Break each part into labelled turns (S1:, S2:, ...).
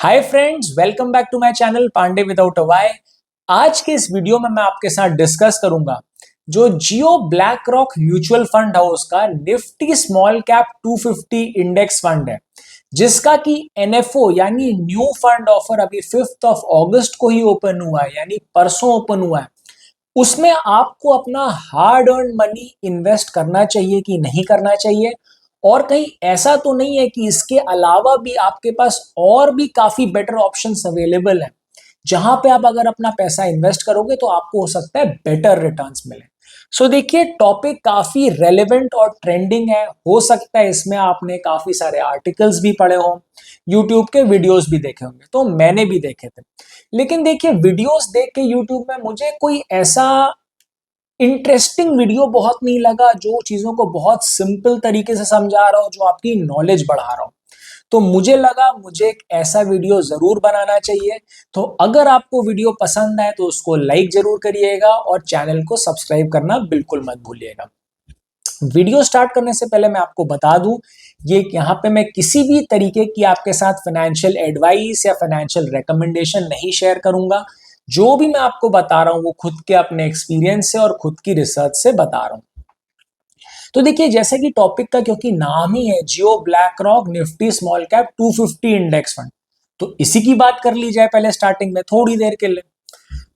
S1: Hi friends, welcome back to my channel Pandey without a Y. आज के इस video में मैं आपके साथ डिस्कस करूंगा जो Jio BlackRock mutual fund house का Nifty small cap 250 index fund है, जिसका कि एनएफओ यानी न्यू फंड ऑफर अभी 5th ऑफ अगस्त को ही ओपन हुआ है, यानी परसों ओपन हुआ है। उसमें आपको अपना हार्ड अर्न मनी इन्वेस्ट करना चाहिए कि नहीं करना चाहिए, और कहीं ऐसा तो नहीं है कि इसके अलावा भी आपके पास और भी काफी बेटर ऑप्शंस अवेलेबल हैं, जहां पे आप अगर अपना पैसा इन्वेस्ट करोगे तो आपको हो सकता है बेटर रिटर्न्स मिले। सो देखिए, टॉपिक काफी रेलेवेंट और ट्रेंडिंग है। हो सकता है इसमें आपने काफी सारे आर्टिकल्स भी पढ़े हों, यूट्यूब के वीडियोस भी देखे होंगे, तो मैंने भी देखे थे। लेकिन देखिए, वीडियोस देख के यूट्यूब में मुझे कोई ऐसा इंटरेस्टिंग वीडियो बहुत नहीं लगा जो चीजों को बहुत सिंपल तरीके से समझा रहा हो, जो आपकी नॉलेज बढ़ा रहा हो। तो मुझे लगा मुझे एक ऐसा वीडियो जरूर बनाना चाहिए। तो अगर आपको वीडियो पसंद आए तो उसको लाइक जरूर करिएगा और चैनल को सब्सक्राइब करना बिल्कुल मत भूलिएगा। वीडियो स्टार्ट करने से पहले मैं आपको बता दूं, ये यहाँ पे मैं किसी भी तरीके की आपके साथ फाइनेंशियल एडवाइस या फाइनेंशियल रिकमेंडेशन नहीं शेयर करूंगा। जो भी मैं आपको बता रहा हूं वो खुद के अपने एक्सपीरियंस से और खुद की रिसर्च से बता रहा हूं। तो देखिए, जैसे कि टॉपिक का क्योंकि नाम ही है Jio BlackRock Nifty small cap 250 index fund, तो इसी की बात कर ली जाए पहले स्टार्टिंग में थोड़ी देर के लिए।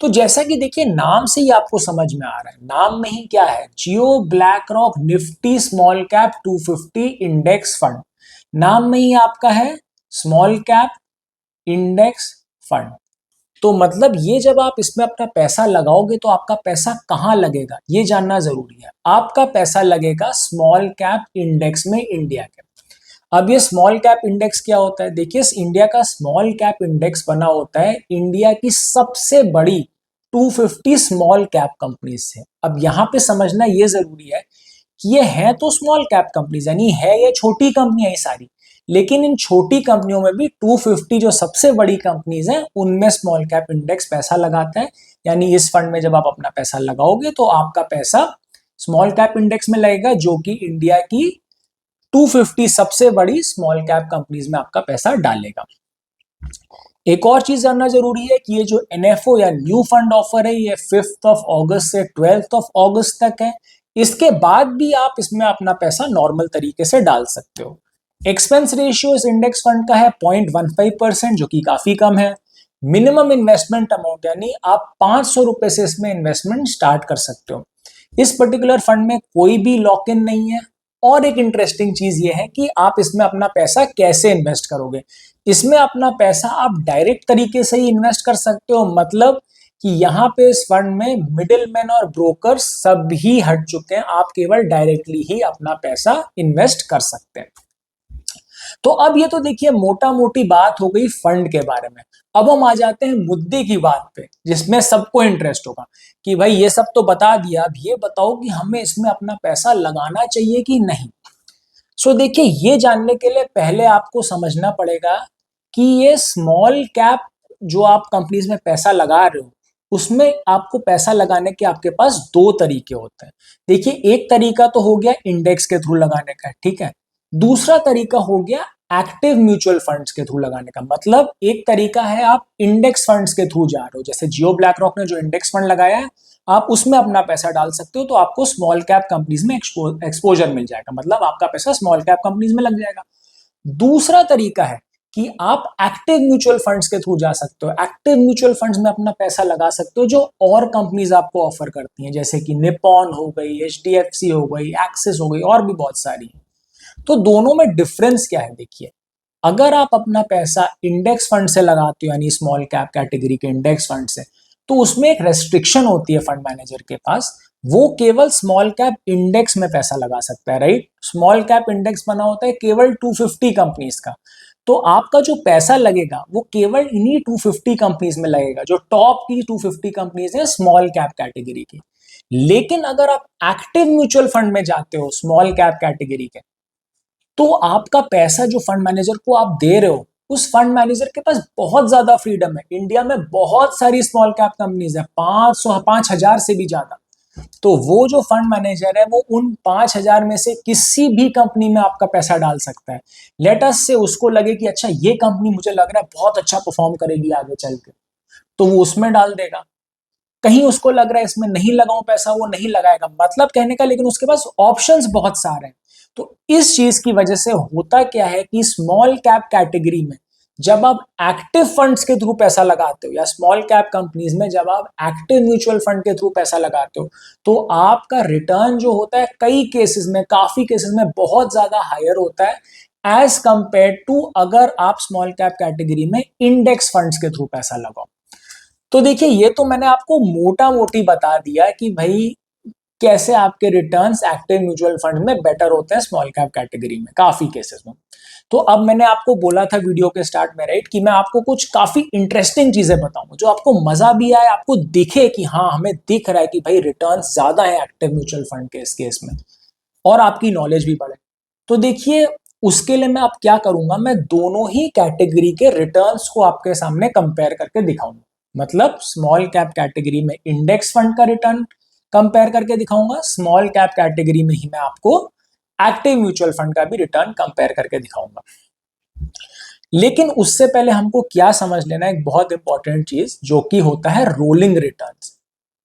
S1: तो जैसा कि देखिए, नाम से ही आपको समझ में आ रहा है, नाम में ही क्या है, Jio BlackRock Nifty small cap 250 index fund. नाम में ही आपका है स्मॉल कैप इंडेक्स फंड। तो मतलब ये जब आप इसमें अपना पैसा लगाओगे तो आपका पैसा कहाँ लगेगा ये जानना जरूरी है। आपका पैसा लगेगा स्मॉल कैप इंडेक्स में, इंडिया के। अब ये स्मॉल कैप इंडेक्स क्या होता है? देखिए, इस इंडिया का स्मॉल कैप इंडेक्स बना होता है इंडिया की सबसे बड़ी 250 स्मॉल कैप कंपनीज से। अब यहाँ पे समझना ये जरूरी है कि ये है तो स्मॉल कैप कंपनीज, यानी है ये छोटी कंपनियां ही सारी, लेकिन इन छोटी कंपनियों में भी 250 जो सबसे बड़ी कंपनीज हैं उनमें स्मॉल कैप इंडेक्स पैसा लगाता है। यानी इस फंड में जब आप अपना पैसा लगाओगे तो आपका पैसा स्मॉल कैप इंडेक्स में लगेगा, जो कि इंडिया की 250 सबसे बड़ी स्मॉल कैप कंपनीज में आपका पैसा डालेगा। एक और चीज जानना जरूरी है कि ये जो एनएफओ या न्यू फंड ऑफर है ये 5th ऑफ अगस्त से 12th ऑफ अगस्त तक है। इसके बाद भी आप इसमें अपना पैसा नॉर्मल तरीके से डाल सकते हो। एक्सपेंस रेशियो इस इंडेक्स फंड का है 0.15%, जो कि काफी कम है। मिनिमम इन्वेस्टमेंट अमाउंट यानी आप 500 रुपए से इसमें इन्वेस्टमेंट स्टार्ट कर सकते हो। इस पर्टिकुलर फंड में कोई भी लॉक इन नहीं है। और एक इंटरेस्टिंग चीज ये है कि आप इसमें अपना पैसा कैसे इन्वेस्ट करोगे। इसमें अपना पैसा आप डायरेक्ट तरीके से ही इन्वेस्ट कर सकते हो, मतलब कि यहाँ पे इस फंड में मिडिल मैन और ब्रोकर सब ही हट चुके हैं। आप केवल डायरेक्टली ही अपना पैसा इन्वेस्ट कर सकते हैं। तो अब ये तो देखिए मोटा मोटी बात हो गई फंड के बारे में। अब हम आ जाते हैं मुद्दे की बात पे, जिसमें सबको इंटरेस्ट होगा कि भाई ये सब तो बता दिया, अब ये बताओ कि हमें इसमें अपना पैसा लगाना चाहिए कि नहीं। सो देखिए, ये जानने के लिए पहले आपको समझना पड़ेगा कि ये स्मॉल कैप जो आप कंपनीज में पैसा लगा रहे हो, उसमें आपको पैसा लगाने के आपके पास दो तरीके होते हैं। देखिए, एक तरीका तो हो गया इंडेक्स के थ्रू लगाने का, ठीक है। दूसरा तरीका हो गया एक्टिव म्यूचुअल फंड्स के थ्रू लगाने का। मतलब एक तरीका है आप इंडेक्स फंड्स के थ्रू जा रहे हो, जैसे जियो ब्लैक रॉक ने जो इंडेक्स फंड लगाया है, आप उसमें अपना पैसा डाल सकते हो, तो आपको स्मॉल कैप कंपनीज में एक्सपोजर मिल जाएगा, मतलब आपका पैसा स्मॉल कैप कंपनीज में लग जाएगा। दूसरा तरीका है कि आप एक्टिव म्यूचुअल फंड्स के थ्रू जा सकते हो। एक्टिव म्यूचुअल फंड्स में अपना पैसा लगा सकते हो जो और कंपनीज आपको ऑफर करती हैं, जैसे कि निपॉन हो गई, एचडीएफसी हो गई, एक्सिस हो गई, और भी बहुत सारी हैं। तो दोनों में डिफरेंस क्या है? देखिए, अगर आप अपना पैसा इंडेक्स फंड से लगाते हो, यानी स्मॉल कैप कैटेगरी के इंडेक्स फंड से, तो उसमें एक रेस्ट्रिक्शन होती है फंड मैनेजर के पास। वो केवल स्मॉल कैप इंडेक्स में पैसा लगा सकता है, राइट। स्मॉल कैप इंडेक्स बना होता है केवल 250 कंपनीज का। तो आपका जो पैसा लगेगा वो केवल इन्हीं 250 कंपनीज में लगेगा, जो टॉप की 250 कंपनीज है स्मॉल कैप कैटेगरी की। लेकिन अगर आप एक्टिव म्यूचुअल फंड में जाते हो स्मॉल कैप कैटेगरी के, तो आपका पैसा जो फंड मैनेजर को आप दे रहे हो, उस फंड मैनेजर के पास बहुत ज्यादा फ्रीडम है। इंडिया में बहुत सारी स्मॉल कैप कंपनीज है, 500 5000 से भी ज्यादा। तो वो जो फंड मैनेजर है वो उन 5,000 में से किसी भी कंपनी में आपका पैसा डाल सकता है। लेट अस से उसको लगे कि अच्छा ये कंपनी मुझे लग रहा है बहुत अच्छा परफॉर्म करेगी आगे चल के, तो वो उसमें डाल देगा। कहीं उसको लग रहा है इसमें नहीं लगाऊं पैसा, वो नहीं लगाएगा, मतलब कहने का, लेकिन उसके पास ऑप्शंस बहुत सारे हैं। तो इस चीज की वजह से होता क्या है कि स्मॉल कैप कैटेगरी में जब आप एक्टिव फंड्स के थ्रू पैसा लगाते हो, या स्मॉल कैप कंपनीज में जब आप एक्टिव म्यूचुअल फंड के थ्रू पैसा लगाते हो, तो आपका रिटर्न जो होता है कई केसेस में, काफी केसेस में बहुत ज्यादा हायर होता है एज कंपेयर टू अगर आप स्मॉल कैप कैटेगरी में इंडेक्स फंड्स के थ्रू पैसा लगाओ। तो देखिए, ये तो मैंने आपको मोटा मोटी बता दिया कि भाई कैसे आपके रिटर्न्स एक्टिव म्यूचुअल फंड में बेटर होते हैं स्मॉल कैप कैटेगरी में काफी केसेस में। तो अब मैंने आपको बोला था वीडियो के स्टार्ट में, राइट, कि मैं आपको कुछ काफी इंटरेस्टिंग चीजें बताऊंगा जो आपको मजा भी आए, आपको दिखे कि हाँ हमें दिख रहा है कि भाई रिटर्न्स ज्यादा है एक्टिव म्यूचुअल फंड के इस केस में, और आपकी नॉलेज भी बढ़े। तो देखिए, उसके लिए मैं अब क्या करूंगा, मैं दोनों ही कैटेगरी के रिटर्न्स को आपके सामने कंपेयर करके दिखाऊंगा। मतलब स्मॉल कैप कैटेगरी में इंडेक्स फंड का रिटर्न कंपेयर करके दिखाऊंगा, स्मॉल कैप कैटेगरी में ही मैं आपको एक्टिव म्यूचुअल फंड का भी रिटर्न कंपेयर करके दिखाऊंगा। लेकिन उससे पहले हमको क्या समझ लेना है, एक बहुत इंपॉर्टेंट चीज जो कि होता है रोलिंग रिटर्न्स।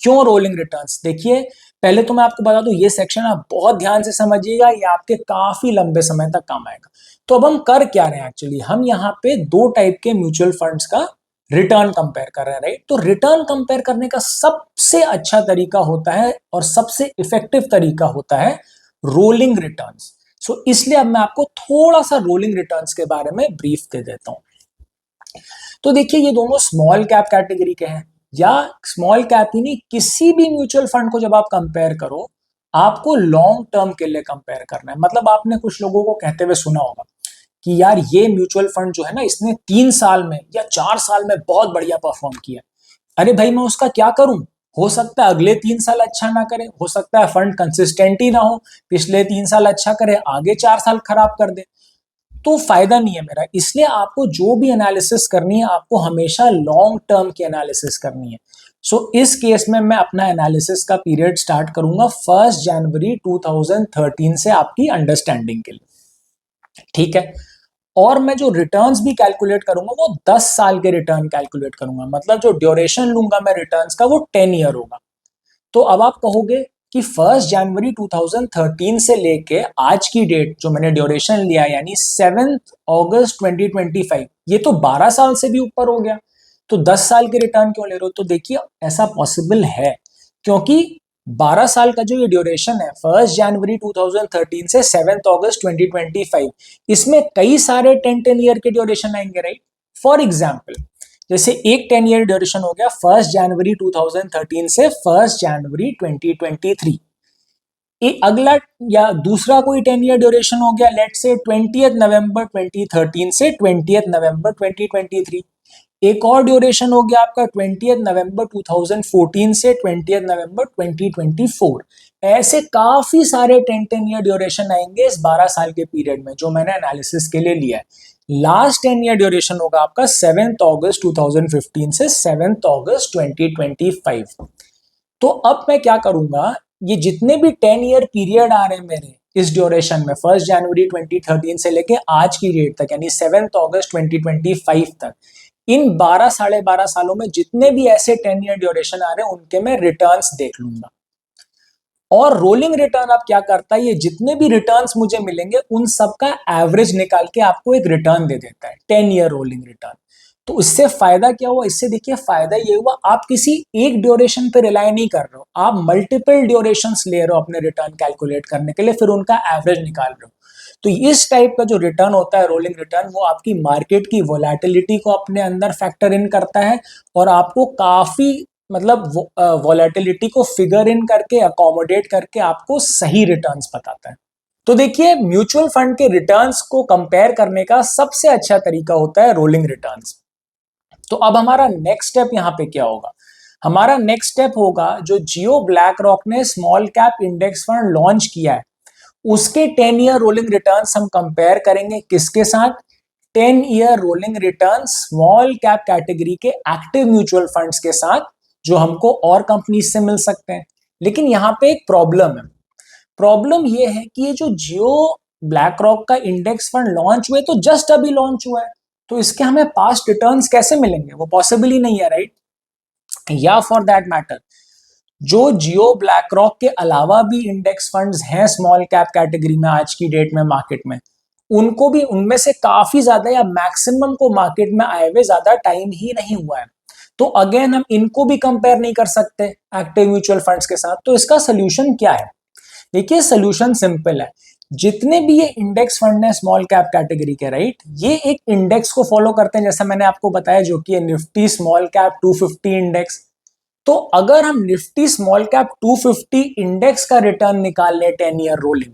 S1: क्यों रोलिंग रिटर्न्स? देखिए, पहले तो मैं आपको बता दूं, ये सेक्शन आप बहुत ध्यान से समझिएगा, ये आपके काफी लंबे समय तक काम आएगा। तो अब हम कर क्या रहे हैं एक्चुअली, हम यहाँ पे दो टाइप के म्यूचुअल फंड्स का रिटर्न कंपेयर कर रहे हैं, राइट। तो रिटर्न कंपेयर करने का सबसे अच्छा तरीका होता है और सबसे इफेक्टिव तरीका होता है रोलिंग रिटर्न्स। सो इसलिए अब मैं आपको थोड़ा सा रोलिंग रिटर्न्स के बारे में ब्रीफ दे देता हूं। तो देखिए, ये दोनों स्मॉल कैप कैटेगरी के हैं, या स्मॉल कैप ही नहीं, किसी भी म्यूचुअल फंड को जब आप कंपेयर करो, आपको लॉन्ग टर्म के लिए कंपेयर करना है। मतलब आपने कुछ लोगों को कहते हुए सुना होगा कि यार ये म्यूचुअल फंड जो है ना, इसने 3 साल में या 4 साल में बहुत बढ़िया परफॉर्म किया। अरे भाई, मैं उसका क्या करूं? हो सकता है अगले 3 साल अच्छा ना करे, हो सकता है फंड कंसिस्टेंट ही ना हो, पिछले 3 साल अच्छा करे, आगे 4 साल खराब कर दे, तो फायदा नहीं है मेरा। इसलिए आपको जो भी एनालिसिस करनी है, आपको हमेशा लॉन्ग टर्म की एनालिसिस करनी है। सो इस केस में मैं अपना एनालिसिस का पीरियड स्टार्ट करूंगा 1 जनवरी 2013 से, आपकी अंडरस्टैंडिंग के लिए, ठीक है। और मैं जो रिटर्न्स भी कैलकुलेट करूंगा वो 10 साल के रिटर्न कैलकुलेट करूंगा। मतलब जो ड्यूरेशन लूंगा मैं रिटर्न्स का, वो 10 ईयर होगा। तो अब आप कहोगे कि 1 जनवरी 2013 से लेके आज की डेट जो मैंने ड्यूरेशन लिया, यानी 7 अगस्त 2025, ये तो 12 साल से भी ऊपर हो गया, तो 10 साल के रिटर्न क्यों ले रहे हो? तो देखिए, ऐसा पॉसिबल है क्योंकि 12 साल का जो ये ड्यूरेशन है, 1 जनवरी 2013 से 7 अगस्त 2025, इसमें कई सारे 10-10 ईयर के ड्यूरेशन आएंगे, राइट। फॉर एग्जाम्पल, जैसे एक 10 ईयर ड्यूरेशन हो गया 1 जनवरी 2013 से 1 जनवरी 2023। एक अगला या दूसरा कोई 10 ईयर ड्यूरेशन हो गया, लेट से 20 नवंबर 2013 से 20 नवंबर 2023। एक और ड्यूरेशन हो गया आपका 20 नवंबर 2014 से 20 नवंबर 2024। ऐसे काफी सारे 10-10 ईयर ड्यूरेशन आएंगे इस 12 साल के पीरियड में जो मैंने एनालिसिस के लिए लिया है। लास्ट 10 ईयर ड्यूरेशन होगा आपका 7 अगस्त 2015 से 7 अगस्त 2025। तो अब मैं क्या करूंगा, ये जितने भी 10 ईयर पीरियड आ रहे हैं मेरे इस ड्यूरेशन में, 1 जनवरी 2013 से लेके आज की डेट तक, यानी 7 अगस्त 2025 तक, इन 12 साढ़े 12 सालों में जितने भी ऐसे 10 ईयर ड्यूरेशन आ रहे हैं उनके मैं रिटर्न्स देख लूंगा। और रोलिंग रिटर्न अब क्या करता है, ये जितने भी रिटर्न्स मुझे मिलेंगे उन सब का एवरेज निकाल के आपको एक रिटर्न दे देता है, 10 ईयर रोलिंग रिटर्न। तो इससे फायदा क्या हुआ? इससे देखिए फायदा ये हुआ, आप किसी एक ड्यूरेशन पे रिलाई नहीं कर रहे हो, आप मल्टीपल ड्यूरेशंस ले रहे हो अपने रिटर्न कैलकुलेट करने के लिए, फिर उनका एवरेज निकाल रहे हो। तो इस टाइप का जो रिटर्न होता है रोलिंग रिटर्न, वो आपकी मार्केट की वोलेटिलिटी को अपने अंदर फैक्टर इन करता है और आपको काफी, मतलब वोलेटिलिटी को फिगर इन करके, अकोमोडेट करके आपको सही रिटर्न्स बताता है। तो देखिए, म्यूचुअल फंड के रिटर्न्स को कंपेयर करने का सबसे अच्छा तरीका होता है रोलिंग रिटर्न्स। तो अब हमारा नेक्स्ट स्टेप यहां पे क्या होगा? हमारा नेक्स्ट स्टेप होगा, जो जियो ब्लैक रॉक ने small cap index fund launch किया है, उसके 10 ईयर रोलिंग रिटर्न्स हम कंपेयर करेंगे किसके साथ? 10 year rolling return small cap category के एक्टिव म्यूचुअल फंड्स के साथ, जो हमको और कंपनी से मिल सकते हैं। लेकिन यहाँ पे एक प्रॉब्लम है। प्रॉब्लम ये है कि ये जो जियो ब्लैक रॉक का इंडेक्स फंड लॉन्च हुए तो जस्ट अभी लॉन्च हुआ है, तो इसके हमें पास्ट रिटर्न्स कैसे मिलेंगे? वो पॉसिबल ही नहीं है, राइट? या फॉर दैट मैटर जो जियो ब्लैक रॉक के अलावा भी इंडेक्स फंड्स हैं स्मॉल कैप कैटेगरी में आज की डेट में मार्केट में, उनको भी उनमें से काफी ज्यादा या मैक्सिमम को मार्केट में आए हुए ज्यादा टाइम ही नहीं हुआ है। तो अगेन हम इनको भी कंपेयर नहीं कर सकते एक्टिव म्यूचुअल फंड्स के साथ। तो इसका सोल्यूशन क्या है? देखिए सोल्यूशन सिंपल है। जितने भी ये इंडेक्स फंड है स्मॉल कैप कैटेगरी के, राइट, ये एक इंडेक्स को फॉलो करते हैं, जैसा मैंने आपको बताया, जो कि है निफ्टी स्मॉल कैप 250 इंडेक्स। तो अगर हम निफ्टी स्मॉल कैप 250 इंडेक्स का रिटर्न निकाल लें 10 ईयर रोलिंग,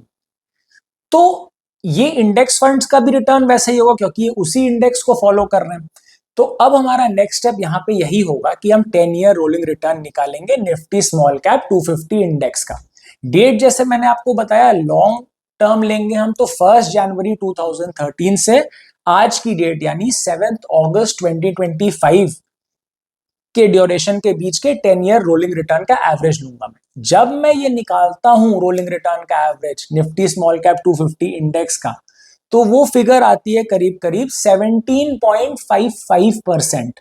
S1: तो ये इंडेक्स फंड्स का भी रिटर्न वैसे ही होगा क्योंकि ये उसी इंडेक्स को फॉलो कर रहे हैं। तो अब हमारा नेक्स्ट स्टेप यहाँ पे यही होगा कि हम 10 ईयर रोलिंग रिटर्न निकालेंगे निफ्टी स्मॉल कैप 250 इंडेक्स का। डेट जैसे मैंने आपको बताया लॉन्ग टर्म लेंगे हम, तो 1 जनवरी 2013 से आज की डेट यानी 7 अगस्त 2025 के ड्यूरेशन के बीच के 10 ईयर रोलिंग रिटर्न का एवरेज लूंगा मैं। जब मैं ये निकालता हूं रोलिंग रिटर्न का average Nifty small cap 250 index का, तो वो फिगर आती है करीब करीब 17.55%।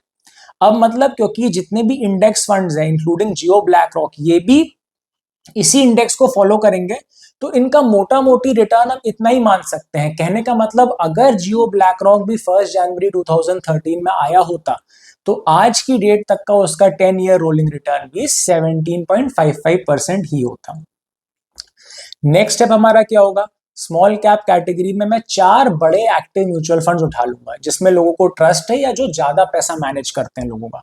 S1: अब मतलब क्योंकि जितने भी इंडेक्स फंड्स हैं इंक्लूडिंग जियो ब्लैक रॉक ये भी इसी इंडेक्स को फॉलो करेंगे, तो इनका मोटा मोटी रिटर्न हम इतना ही मान सकते हैं। कहने का मतलब अगर जियो ब्लैक रॉक भी 1 जनवरी 2013 में आया होता तो आज की डेट तक का उसका 10 ईयर रोलिंग रिटर्न भी 17.55% ही होता। नेक्स्ट स्टेप हमारा क्या होगा? स्मॉल कैप कैटेगरी में मैं 4 बड़े एक्टिव म्यूचुअल फंड्स उठा लूंगा जिसमें लोगों को ट्रस्ट है या जो ज्यादा पैसा मैनेज करते हैं लोगों का।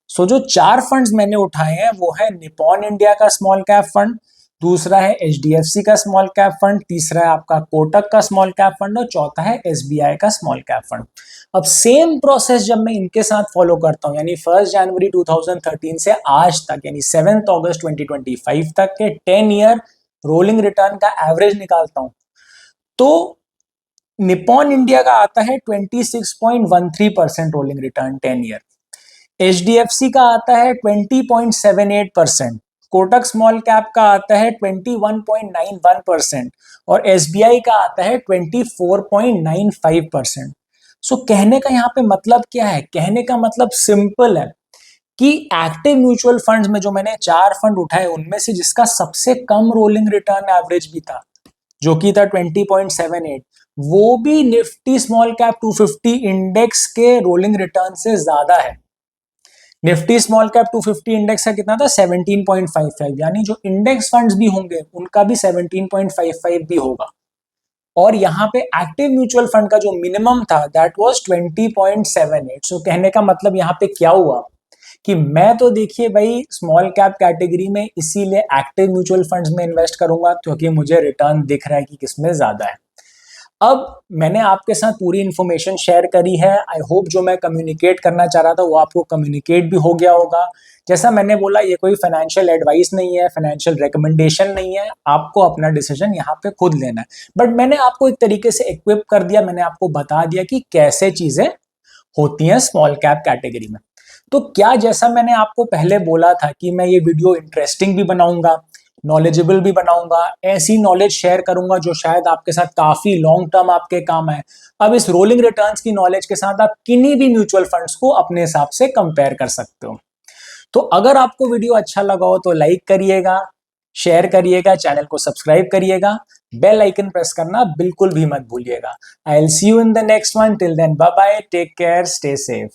S1: जो 4 फंड्स मैंने उठाए हैं वो है निपॉन इंडिया का स्मॉल कैप फंड, दूसरा है एचडीएफसी का स्मॉल कैप फंड, तीसरा है आपका कोटक का स्मॉल कैप फंड और चौथा है एसबीआई का स्मॉल कैप फंड। अब सेम प्रोसेस जब मैं इनके साथ फॉलो करता हूं यानी 1 जनवरी 2013 से आज तक यानी 7 अगस्त 2025 तक के 10 ईयर रोलिंग रिटर्न का एवरेज निकालता हूं, तो निपॉन इंडिया का आता है 26.13% रोलिंग रिटर्न 10 ईयर, एचडीएफसी का आता है 20.78%, कोटक स्मॉल कैप का आता है 21.91% और एसबीआई का आता है 24.95%। कहने का यहाँ पे मतलब क्या है? कहने का मतलब सिंपल है कि एक्टिव म्यूचुअल फंड्स में जो मैंने 4 फंड उठाए उनमें से जिसका सबसे कम रोलिंग रिटर्न एवरेज भी था जो कि था 20.78, वो भी निफ्टी स्मॉल कैप 250 इंडेक्स के रोलिंग रिटर्न से ज्यादा है। निफ्टी स्मॉल कैप 250 इंडेक्स का कितना था? 17.55, यानी जो इंडेक्स फंड्स भी होंगे उनका भी 17.55 भी होगा। और यहाँ पे एक्टिव म्यूचुअल फंड का जो मिनिमम था दैट वाज 20.78। कहने का मतलब यहाँ पे क्या हुआ कि मैं तो देखिए भाई स्मॉल कैप कैटेगरी में इसीलिए एक्टिव म्यूचुअल फंड्स में इन्वेस्ट करूंगा क्योंकि मुझे रिटर्न दिख रहा है कि किसमें ज्यादा है। अब मैंने आपके साथ पूरी इंफॉर्मेशन शेयर करी है। आई होप जो मैं कम्युनिकेट करना चाह रहा था वो आपको कम्युनिकेट भी हो गया होगा। जैसा मैंने बोला ये कोई फाइनेंशियल एडवाइस नहीं है, फाइनेंशियल रिकमेंडेशन नहीं है, आपको अपना डिसीजन यहाँ पे खुद लेना है। बट मैंने आपको एक तरीके से इक्विप कर दिया, मैंने आपको बता दिया कि कैसे चीजें होती हैं स्मॉल कैप कैटेगरी में। तो क्या जैसा मैंने आपको पहले बोला था कि मैं ये वीडियो इंटरेस्टिंग भी बनाऊंगा, नॉलेजेबल भी बनाऊंगा, ऐसी नॉलेज शेयर करूंगा जो शायद आपके साथ काफी लॉन्ग टर्म आपके काम है। अब इस रोलिंग रिटर्न्स की नॉलेज के साथ आप किन्हीं भी म्यूचुअल फंड्स को अपने हिसाब से कंपेयर कर सकते हो। तो अगर आपको वीडियो अच्छा लगा हो तो लाइक करिएगा, शेयर करिएगा, चैनल को सब्सक्राइब करिएगा, बेल आइकन प्रेस करना बिल्कुल भी मत भूलिएगा। I will see you in the next one. Till then bye bye, take care, stay safe.